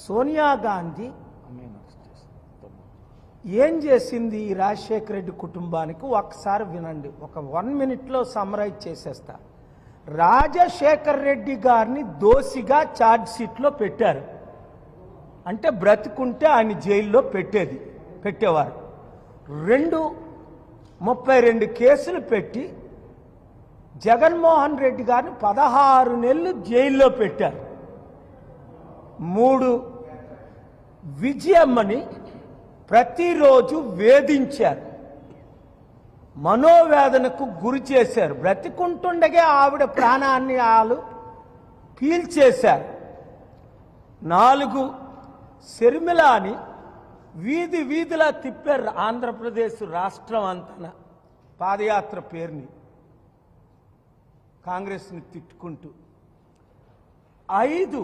సోనియా గాంధీ ఏం చేసింది ఈ రాజశేఖర రెడ్డి కుటుంబానికి ఒకసారి వినండి. ఒక 1 minute సమ్మరైజ్ చేసేస్తా. రాజశేఖర రెడ్డి గారిని దోషిగా ఛార్జ్ షీట్లో పెట్టారు. అంటే బ్రతికుంటే ఆయన జైల్లో పెట్టేవారు. 32 కేసులు పెట్టి జగన్మోహన్ రెడ్డి గారిని 16 నెలలు జైల్లో పెట్టారు. 3 విజయమ్మని ప్రతిరోజు వేధించారు, మనోవేదనకు గురి చేశారు. బ్రతికుంటుండగే ఆవిడ ప్రాణాన్ని పీల్చేశారు. 4 శర్మిలాని వీధిలా తిప్పారు ఆంధ్రప్రదేశ్ రాష్ట్రం అంతా పాదయాత్ర పేరుని కాంగ్రెస్ని తిట్టుకుంటూ. 5